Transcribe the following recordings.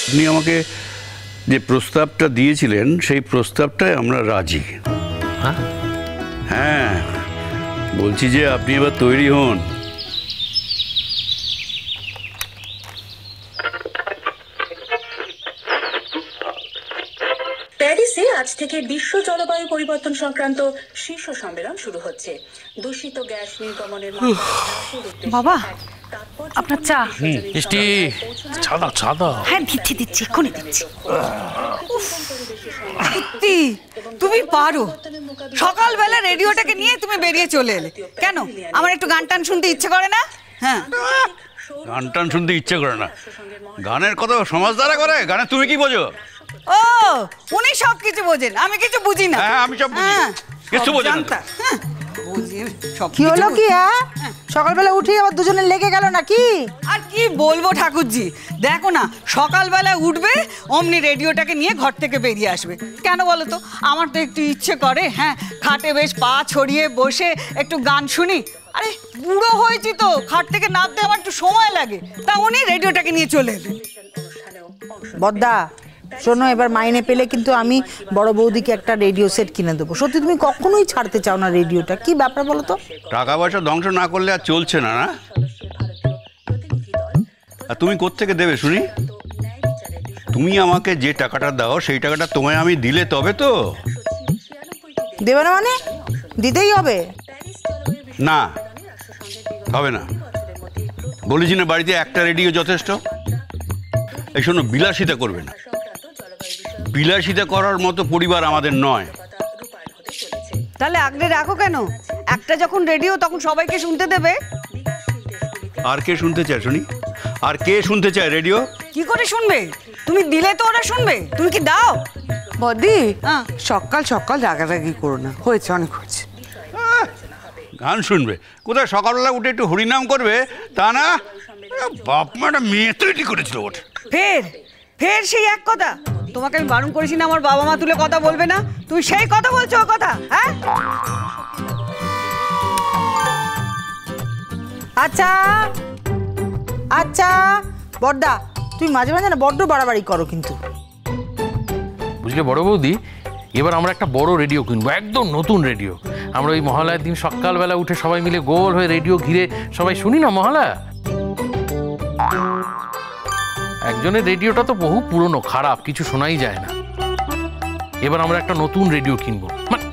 আপনি আমাকে যে প্রস্তাবটা দিয়েছিলেন সেই প্রস্তাবটায় আমরা রাজি। হ্যাঁ, বলছি যে আপনি এবার তৈরি হন। প্যারিসে আজ থেকে বিশ্ব জলবায়ু পরিবর্তন সংক্রান্ত শীর্ষ সম্মেলন শুরু হচ্ছে। দূষিত গ্যাস নির্গমনের বাবা, আপনার চা। মিষ্টি ছাদা ছাদা। হ্যাঁ, দিচ্ছি এক্ষুনি দিচ্ছি। সত্যি তুমি পারো। সকালবেলা রেডিওটাকে নিয়ে তুমি বেরিয়ে চলে এলে কেন? আমার একটু গান টান শুনতে ইচ্ছে করে না? হ্যাঁ, গান টান শুনতে ইচ্ছে করে না? গানের কথা সমাজ দ্বারা করে। গানে তুমি কি বোঝো? ও, উনি সব কিছু বোঝেন, আমি কিছু বুঝি না। হ্যাঁ, আমি সব বুঝি, কিছু বোঝেন না। কি হলো কি? হ্যাঁ, সকালবেলা উঠে আবার দুজনে লেগে গেল নাকি? আর কি বলবো ঠাকুরজি, দেখো না, সকালবেলা উঠবে অমনি রেডিওটাকে নিয়ে ঘর থেকে বেরিয়ে আসবে। কেন বলো তো? আমার তো একটু ইচ্ছে করে, হ্যাঁ, খাটে বেশ পা ছড়িয়ে বসে একটু গান শুনি। আরে বুড়ো হয়েছি তো, খাট থেকে নামতে আমার একটু সময় লাগে, তা উনি রেডিওটাকে নিয়ে চলে এলেন। বদ্দা শোনো, এবার মাইনে পেলে কিন্তু আমি বড় বৌদিকে একটা রেডিও সেট কিনে দেবো। সত্যি তুমি কখনোই ছাড়তে চাও না রেডিওটা, কি ব্যাপার বলো তো? টাকা পয়সা ধ্বংস না করলে আর চলছে না। না, আর তুমি কোত্থেকে দেবে শুনি? তুমি আমাকে যে টাকাটা দাও সেই টাকাটা তোমায় আমি দিলে তবে তো। দেবে না মানে? দিতেই হবে। না, হবে না। বলেছি না বাড়িতে একটা রেডিও যথেষ্ট। এই শোনো, বিলাসিতা করবে না। বিলাসিতা করার মতো পরিবার আমাদের নয়। তাহলে আগলে রাখো কেন? একটা যখন রেডিও তখন সবাইকে শুনতে দেবে। আর কে শুনতে চায় শুনি? আর কে শুনতে চায় রেডিও? কি করে শুনবে? তুমি দিলে তো ওরা শুনবে। তুমি কি দাও? বদি, হ্যাঁ, সকাল সকাল রাগারাগি করো না, হয়েছে, অনেক হয়েছে। গান শুনবে কোথায়? সকালবেলা উঠে একটু হরিনাম করবে তা না? বাপ মাটা মেয়ে তৈরি করেছিল ওটা। ফের ফের সেই এক কথা। তোমাকে আমি বারণ করেছি না আমার বাবা মা তুলে কথা বলবে না? তুমি সেই কথা বলছো। ও কথা, হ্যাঁ? আচ্ছা আচ্ছা বড়দা, তুই মাঝে মাঝে না বড্ড বাড়াবাড়ি করো কিন্তু। বুঝলে বড় বৌদি, এবার আমরা একটা বড় রেডিও কিনবো, একদম নতুন রেডিও। আমরা ওই মহালয়ার দিন সকালবেলা উঠে সবাই মিলে গোল হয়ে রেডিও ঘিরে সবাই শুনি না মহালয়া। একজনের রেডিওটা তো বহু পুরনো, খারাপ, কিছু শোনাই যায় না। এবার আমরা একটা নতুন রেডিও কিনবো,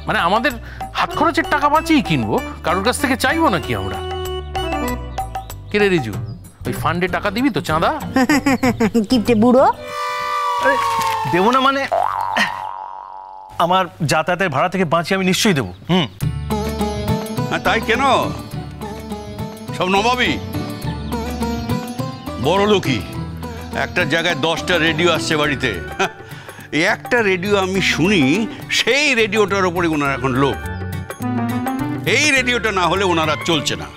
মানে আমাদের হাত খরচের টাকা বাঁচিয়েই কিনবো, কারোর কাছ থেকে চাইবো নাকি আমরা। কে রে রিজু, ওই ফান্ডে টাকা দিবি তো? চাঁদা কিপটে বুড়ো। দেবো না মানে? আমার যাতায়াতের ভাড়া থেকে বাঁচিয়ে আমি নিশ্চয়ই দেবো। তাই কেন? সব নবাবই বড় লোকই। একটা জায়গায় 10টা রেডিও আসছে বাড়িতে। এই একটা রেডিও আমি শুনি, সেই রেডিওটার ওপরে ওনার এখন লোক। এই রেডিওটা না হলে ওনারা চলছে না।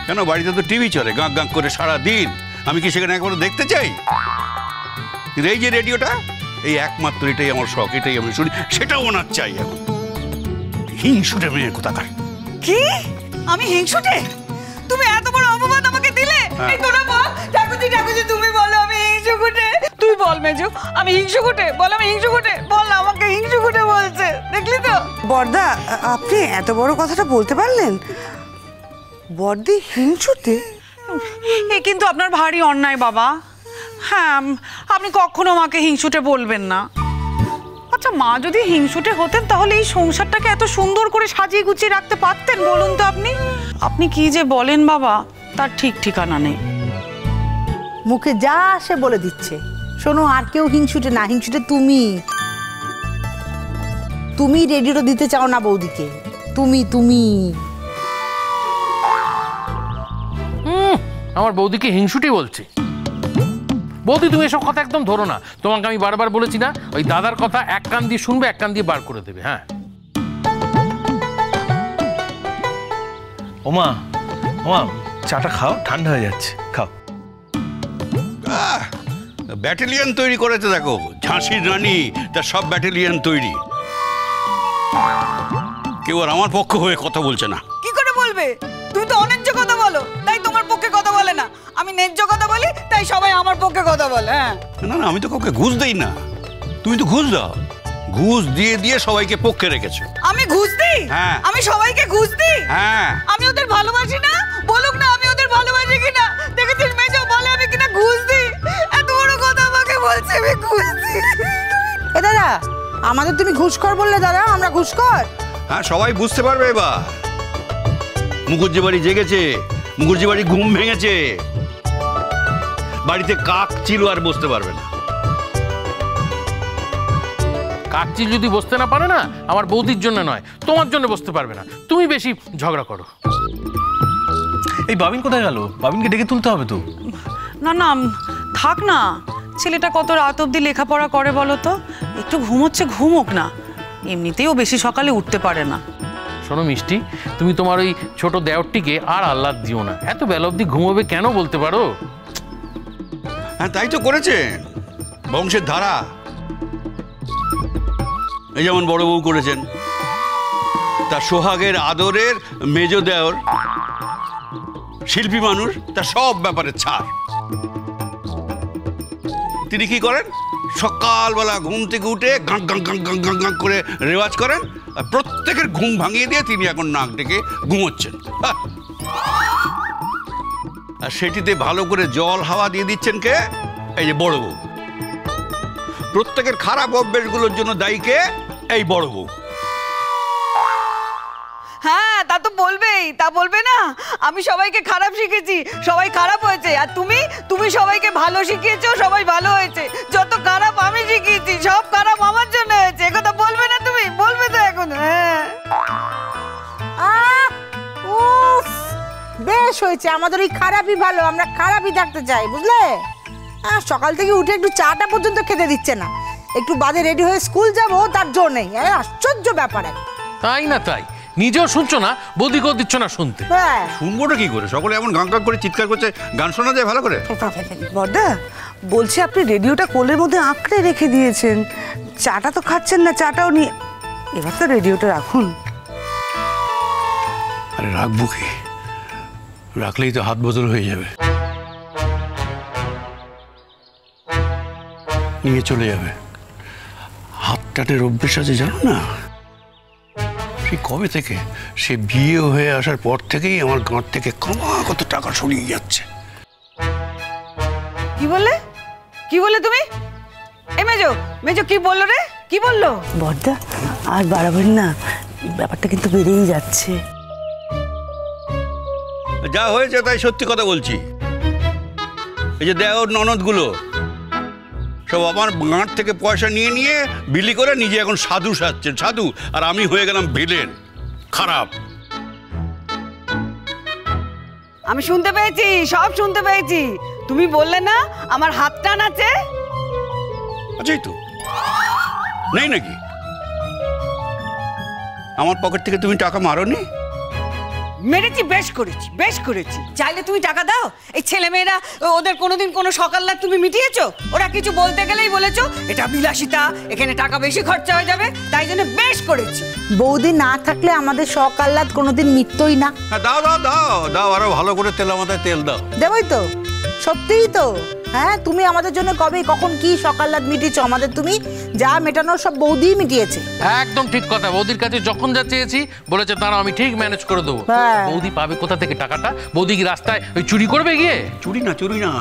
কেন? বাড়িতে তো টিভি চলে গাঁক গাঁক করে সারা দিন। আমি কি সেখানে একবার দেখতে চাই? এই যে রেডিওটা, এই একমাত্র এটাই আমার শখ, এটাই আমি শুনি, সেটাও ওনার চাই এখন। হিংসুটে মেয়ে কোথাকার। কি? আমি হিংসুটে? তুমি এত বড় অপবাদ আমাকে দিলে? এই তোরা বল, ঠাকুরজি তুমি বলো আমি হিংসুটে। তুই বল মেজো, আমি হিংসুটে? বল আমি হিংসুটে, বল আমাকে হিংসুটে বলছে। দেখলি তো? বড়দা, আপনি এত বড় কথাটা বলতে পারলেন? বড়দি হিংসুটে? এ কিন্তু আপনার ভারী অন্যায় বাবা। হ্যাঁ, আপনি কখনো মাকে হিংসুটে বলবেন না। আচ্ছা, মা যদি হিংসুটে হতেন তাহলে এই সংসারটাকে এত সুন্দর করে সাজিয়ে গুছিয়ে রাখতে পারতেন? বলুন তো আপনি। আপনি কি যে বলেন বাবা, তার ঠিক ঠিকানা নেই। মুখে যা আসে বলে দিচ্ছে। শোনো, আর কেউ হিংসুটে না, হিংসুটে তুমি। তুমি রেডিওটা দিতে চাও না বৌদিকে। তুমি আমার বৌদিকে হিংসুটি বলছে? বৌদি, তুমি এসব কথা একদম ধরো না। তোমাকে আমি বারবার বলেছি না, ওই দাদার কথা এক কান দিয়ে শুনবে, এক কান দিয়ে বার করে দেবে। হ্যাঁ, ওমা ওমা, চাটা খাও, ঠান্ডা হয়ে যাচ্ছে, খাও। ব্যাটালিয়ন তৈরি করেছে দেখো, ঝাঁসির রানী তার সব ব্যাটালিয়ন তৈরি। কেউ আর আমার পক্ষ হয়ে কথা বলছে না। কি করে বলবে? তুমি তো অনেক কথা বলো। আমার পক্ষে কথা বল। হ্যাঁ না না, আমি তো কাউকে ঘুষ দেই না, তুমি তো ঘুষ দাও। ঘুষ দিয়ে দিয়ে সবাইকে পক্ষে রেখেছো। আমি ঘুষ দিই? হ্যাঁ। আমি সবাইকে ঘুষ দিই? হ্যাঁ। আমি ওদের ভালোবাসি না? বলুক না আমি ওদের ভালোবাসি কিনা। দেখেছিস মেজো বলে আমি কিনা ঘুষ দিই। এত বড় কথা আমাকে বলছে আমি ঘুষ দিই। এ দাদা, আমাদের তুমি ঘুষখোর বললে দাদা, আমরা ঘুষখোর? হ্যাঁ, সবাই বুঝতে পারবে এবার। মুখুজ্জি বাড়ি জেগেছে, মুখুজ্জি বাড়ি ঘুম ভেঙেছে, বাড়িতে কাক চিল আর বসতে পারবে না। কাকচিল যদি বসতে না পারে না, আমার বৌদির জন্য নয়, তোমার জন্য বসতে পারবে না। তুমি বেশি ঝগড়া করো। এই বাবিন কোথায় গেল? বাবিনকে ডেকে তুলতে হবে তো। না না, থাক না। ছেলেটা কত রাত অবধি লেখাপড়া করে বলো তো? একটু ঘুমোচ্ছে, ঘুমোক না। এমনিতেও বেশি সকালে উঠতে পারে না। শোনো মিষ্টি, তুমি তোমার ওই ছোট দেওরটিকে আর আহ্লাদ দিও না। এত বেলা অবধি ঘুমোবে কেন বলতে পারো? হ্যাঁ, তাই তো করেছে, বংশের ধারা। এই যেমন বড় বউ করেছেন, তার সোহাগের আদরের মেজ দেওর শিল্পী মানুষ, তার সব ব্যাপারে ছাড়। তিনি কি করেন? সকালবেলা ঘুম থেকে উঠে গাঁ গাঁ গাঁ গাঁ গাঁ গাঁ করে রেওয়াজ করেন, আর প্রত্যেকের ঘুম ভাঙিয়ে দিয়ে তিনি এখন নাক ডেকে ঘুমোচ্ছেন। আর সেটিতে ভালো করে জল হাওয়া দিয়ে দিচ্ছেন কে? এই যে বড় বউ। প্রত্যেকের খারাপ অভ্যেসগুলোর জন্য দায়ী কে? এই বড় বউ। হ্যাঁ, তা তো বলবেই, তা বলবে না? আমি সবাইকে খারাপ শিখেছি, সবাই খারাপ হয়েছে, আর তুমি সবাইকে ভালো শিখিয়েছো, সবাই ভালো হয়েছে। যত খারাপ আমি শিখিয়েছি সব খারাপ আমার জন্য হয়েছে। একথা বলবে না তুমি? বলবে তো এখন? হ্যাঁ। উফ, বেশ হয়েছে, আমাদের ওই খারাপই ভালো, আমরা খারাপই থাকতে চাই, বুঝলে? সকাল থেকে উঠে একটু চাটা পর্যন্ত খেতে দিচ্ছে না। একটু বাদে রেডি হয়ে স্কুল যাবো, তার জোর নেই। আশ্চর্য ব্যাপার। তাই না তাই? নিজেও শুনছো না, বৌদিকেও দিচ্ছ না শুনতে। হ্যাঁ, শুনবোটা কি করে? সকলে এমন গাঁ গাঁ করে চিৎকার করছে, গান শোনা যায় ভালো করে? বড়দা, বলছি আপনি রেডিওটা কোলের মধ্যে আঁকড়ে রেখে দিয়েছেন, চাটা তো খাচ্ছেন না, চাটাও নিয়ে এবার তো রেডিওটা রাখুন। আরে রাখবো কি? রাখলেই তো হাত বদল হয়ে যাবে, নিয়ে চলে যাবে। হাত টাটের অভ্যেস আছে জানো না? সেই কবে থেকে? সে বিয়ে হয়ে আসার পর থেকেই আমার গাঁট থেকে ক্রমাগত টাকা সরিয়ে যাচ্ছে। কি বললে? কি বললে তুমি? এই মেজো কি বললো রে? কি বললো? বড়দা, আর বাড়াবেন না, ব্যাপারটা কিন্তু বেড়েই যাচ্ছে। যা হয়েছে তাই সত্যি কথা বলছি। এই যে দেওর ননদগুলো সব আমার গাঁট থেকে পয়সা নিয়ে নিয়ে বিলি করে নিজে এখন সাধু সাজছেন, সাধু, আর আমি হয়ে গেলাম ভিলেন, খারাপ। আমি শুনতে পেয়েছি, সব শুনতে পেয়েছি। তুমি বললে না আমার হাত টান আছে? আচ্ছা, তো নেই নাকি? আমার পকেট থেকে তুমি টাকা মারোনি? মেরেছি, বেশ করেছি, বেশ করেছি। চাইলে তুমি টাকা দাও। এই ছেলেমেয়েরা ওদের কোনোদিন কোনো সকাল রাত তুমি মিটিয়েছো? ওরা কিছু বলতে গেলেই বলেছো এটা বিলাসিতা, এখানে টাকা বেশি খরচা হয়ে যাবে, তাই জন্য বেশ করেছি। বৌদি না থাকলে আমাদের শখ আহ্লাদ কোনোদিন মিটতই না। দাও দাও দাও দাও, আরো ভালো করে তেল মাথায় তেল দাও। দেবই তো, সত্যিই তো। হ্যাঁ, তুমি আমাদের জন্য কবে কখন কি সকালরাত মিটিয়েছো? আমাদের তুমি যা মেটানোর সব বৌদি মিটিয়েছে। একদম ঠিক কথা। বৌদির কাছে যখন যা চেয়েছি বলেছে তারা আমি ঠিক ম্যানেজ করে দেবো। হ্যাঁ। বৌদি পাবে কোথা থেকে টাকাটা? বৌদি কি রাস্তায় ওই চুরি করবে গিয়ে? চুরি না, চুরি না,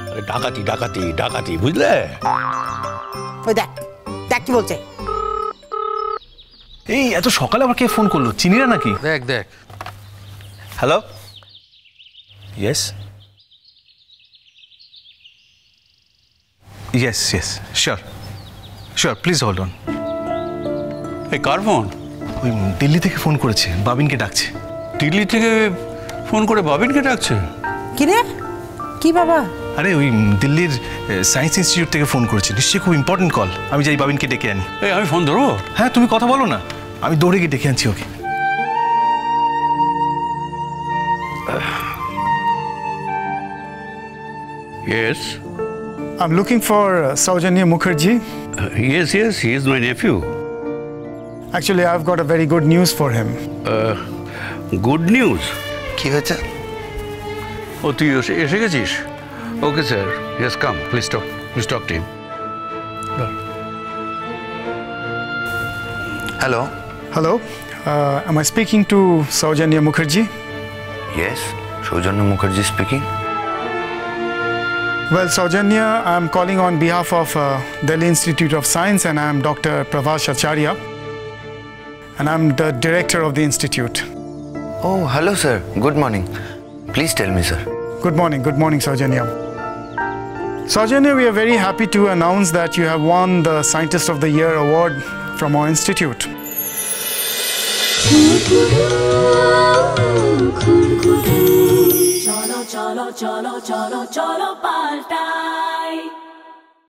আরে ডাকাতি ডাকাতি ডাকাতি, বুঝলে? ওই দেখ দেখ কি বলছে। এই এত সকালে আবার কে ফোন করলো? চিনিরা নাকি? দেখ দেখ। Hello, yes yes yes, sure sure, please hold on. এই কার ফোন? ওই দিল্লি থেকে ফোন করেছে, বাবিনকে ডাকছে। দিল্লি থেকে ফোন করে বাবিনকে ডাকছে? কি রে, কি বাবা? আরে ওই দিল্লির সায়েন্স ইনস্টিটিউট থেকে ফোন করেছে, নিশ্চয়ই খুব ইম্পর্টেন্ট কল। আমি যাই বাবিনকে ডেকে আনি। এই আমি ফোন ধরবো? হ্যাঁ, তুমি কথা বলো না, আমি দৌড়ে গিয়ে ডেকে আনছি ওকে। Yes. I'm looking for Saujanya Mukherjee. Yes, yes, he is my nephew. Actually, I've got a very good news for him. Good news? কি হয়েছে? ও তুই এসে গেছিস? Okay, sir. Yes, come. Please talk to him. Hello. Hello. Am I speaking to Saujanya Mukherjee? Yes, Saujanya Mukherjee speaking. Well, Saujanya, I'm calling on behalf of Delhi Institute of Science, and I'm Dr. Pravash Acharya, and I'm the director of the institute. Oh, hello, sir. Good morning. Please tell me, sir. Good morning, Saujanya. Saujanya, we are very happy to announce that you have won the Scientist of the Year award from our institute. cholo cholo cholo cholo cholo paltai